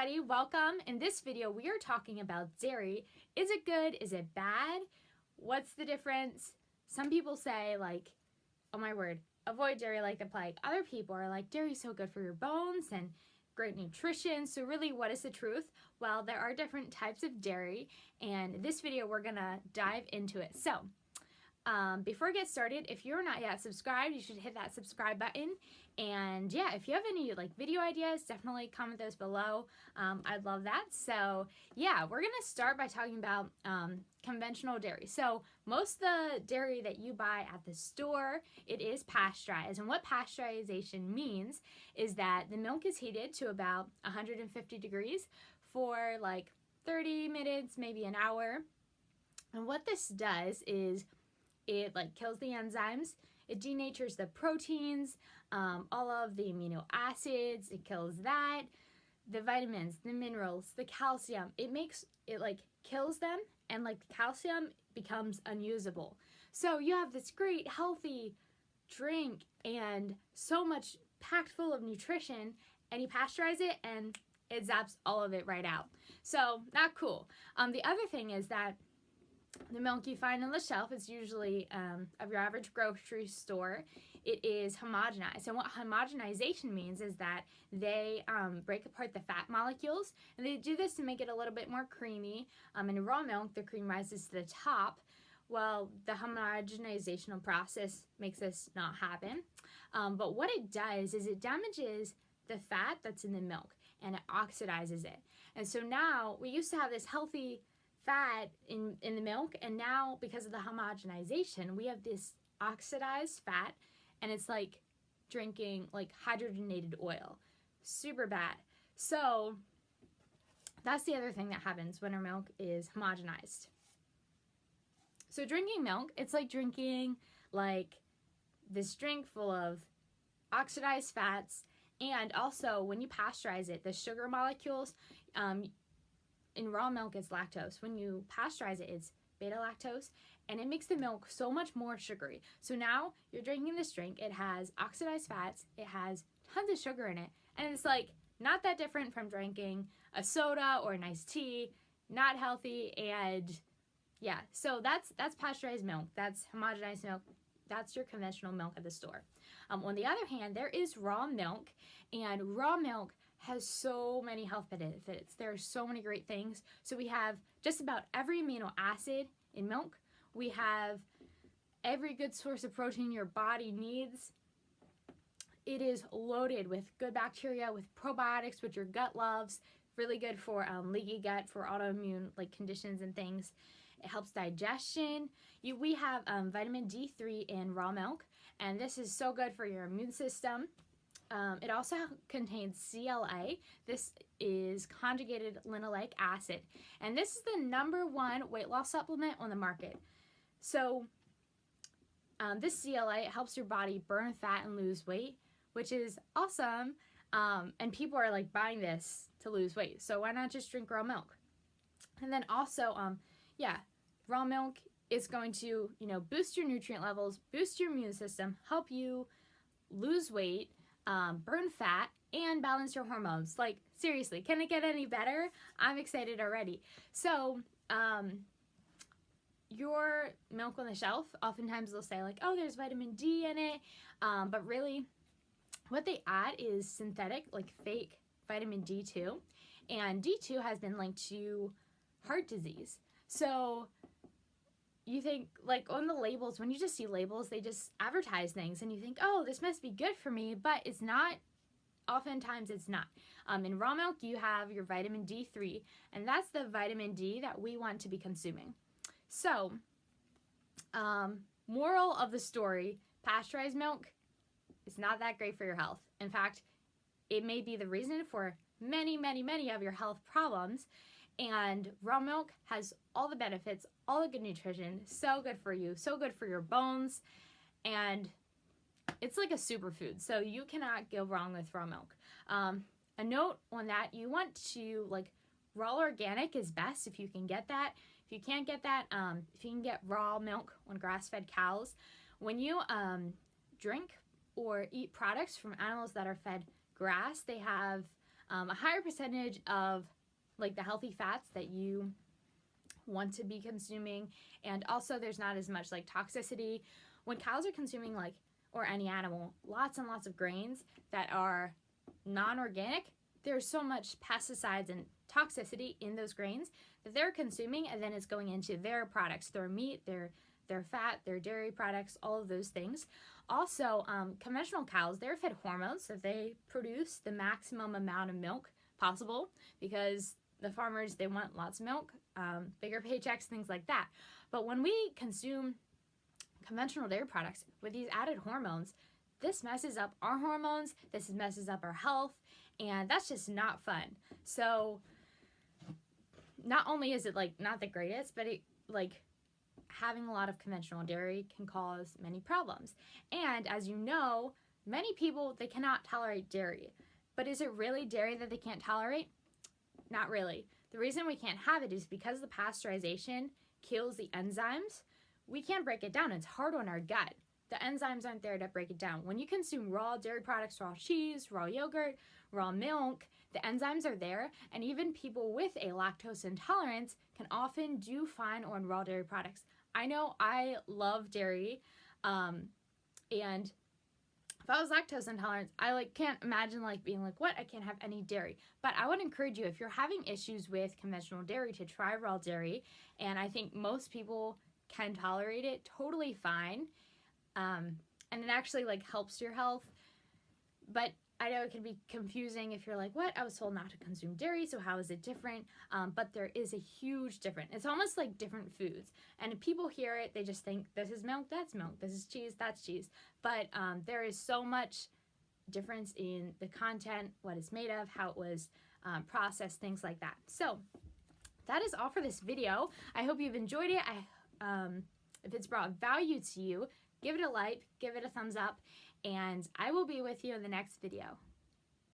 everybody, welcome. In this video we are talking about dairy. Is it good? Is it bad? What's the difference? Some people say like, oh my word, avoid dairy like the plague. Other people are like, dairy's so good for your bones and great nutrition. So really, what is the truth? Well, there are different types of dairy, and in this video we're gonna dive into it. So before we get started, if you're not yet subscribed, you should hit that subscribe button. And yeah, if you have any like video ideas, definitely comment those below. I'd love that. So yeah, we're gonna start by talking about conventional dairy. So most of the dairy that you buy at the store, it is pasteurized. And what pasteurization means is that the milk is heated to about 150 degrees for like 30 minutes, maybe an hour. And what this does is it like kills the enzymes, it denatures the proteins, all of the amino acids, it kills that, the vitamins, the minerals, the calcium, it like kills them, and like the calcium becomes unusable. So you have this great healthy drink and so much packed full of nutrition, and you pasteurize it and it zaps all of it right out. So not cool. The other thing is that the milk you find on the shelf is usually of your average grocery store. It is homogenized. And what homogenization means is that they break apart the fat molecules, and they do this to make it a little bit more creamy. In raw milk, the cream rises to the top. Well, the homogenization process makes this not happen. But what it does is it damages the fat that's in the milk, and it oxidizes it. And so now we used to have this healthy fat in the milk, and now because of the homogenization we have this oxidized fat, and it's like drinking like hydrogenated oil. Super bad. So that's the other thing that happens when our milk is homogenized. So drinking milk, it's like drinking like this drink full of oxidized fats, and also when you pasteurize it, the sugar molecules, in raw milk it's lactose. When you pasteurize it, it's beta lactose, and it makes the milk so much more sugary. So now you're drinking this drink, it has oxidized fats, it has tons of sugar in it, and it's like not that different from drinking a soda or an iced tea. Not healthy. And yeah, so that's pasteurized milk, that's homogenized milk, that's your conventional milk at the store. On the other hand, there is raw milk, and raw milk has so many health benefits. There are so many great things. So we have just about every amino acid in milk. We have every good source of protein your body needs. It is loaded with good bacteria, with probiotics, which your gut loves. Really good for leaky gut, for autoimmune like conditions and things. It helps digestion. We have vitamin D3 in raw milk, and this is so good for your immune system. It also contains CLA. This is conjugated linoleic acid, and this is the #1 weight loss supplement on the market. So this CLA helps your body burn fat and lose weight, which is awesome. And people are like buying this to lose weight, so why not just drink raw milk? And then also, yeah, raw milk is going to, boost your nutrient levels, boost your immune system, help you lose weight, burn fat, and balance your hormones. Like, seriously, can it get any better? I'm excited already. So your milk on the shelf, oftentimes they'll say like, oh, there's vitamin D in it, but really what they add is synthetic, like fake vitamin D2, and D2 has been linked to heart disease. So you think, like, on the labels, when you just see labels, they just advertise things, and you think, oh, this must be good for me, but it's not. Oftentimes it's not. In raw milk, you have your vitamin D3, and that's the vitamin D that we want to be consuming. So, moral of the story, pasteurized milk is not that great for your health. In fact, it may be the reason for many, many, many of your health problems. And raw milk has all the benefits, all the good nutrition, so good for you, so good for your bones, and it's like a superfood, so you cannot go wrong with raw milk. A note on that, you want to, like, raw organic is best if you can get that. If you can't get that, if you can get raw milk on grass-fed cows, when you drink or eat products from animals that are fed grass, they have a higher percentage of like the healthy fats that you want to be consuming, and also there's not as much like toxicity. When cows are consuming, like, or any animal, lots and lots of grains that are non-organic, there's so much pesticides and toxicity in those grains that they're consuming, and then it's going into their products, their meat, their fat, their dairy products, all of those things. Also, conventional cows, they're fed hormones, so they produce the maximum amount of milk possible because the farmers, they want lots of milk, bigger paychecks, things like that. But when we consume conventional dairy products with these added hormones, this messes up our hormones, this messes up our health, and that's just not fun. So not only is it like not the greatest, but it like having a lot of conventional dairy can cause many problems. And as you know, many people, they cannot tolerate dairy. But is it really dairy that they can't tolerate? Not really. The reason we can't have it is because the pasteurization kills the enzymes. We can't break it down. It's hard on our gut. The enzymes aren't there to break it down. When you consume raw dairy products, raw cheese, raw yogurt, raw milk, the enzymes are there, and even people with a lactose intolerance can often do fine on raw dairy products. I know I love dairy, and if I was lactose intolerant, I like can't imagine like being like, what? I can't have any dairy. But I would encourage you, if you're having issues with conventional dairy, to try raw dairy. And I think most people can tolerate it totally fine. And it actually like helps your health. But I know it can be confusing if you're like, what? I was told not to consume dairy, so how is it different? But there is a huge difference. It's almost like different foods. And if people hear it, they just think, this is milk, that's milk. This is cheese, that's cheese. But there is so much difference in the content, what it's made of, how it was processed, things like that. So that is all for this video. I hope you've enjoyed it. If it's brought value to you, give it a like, give it a thumbs up, and I will be with you in the next video.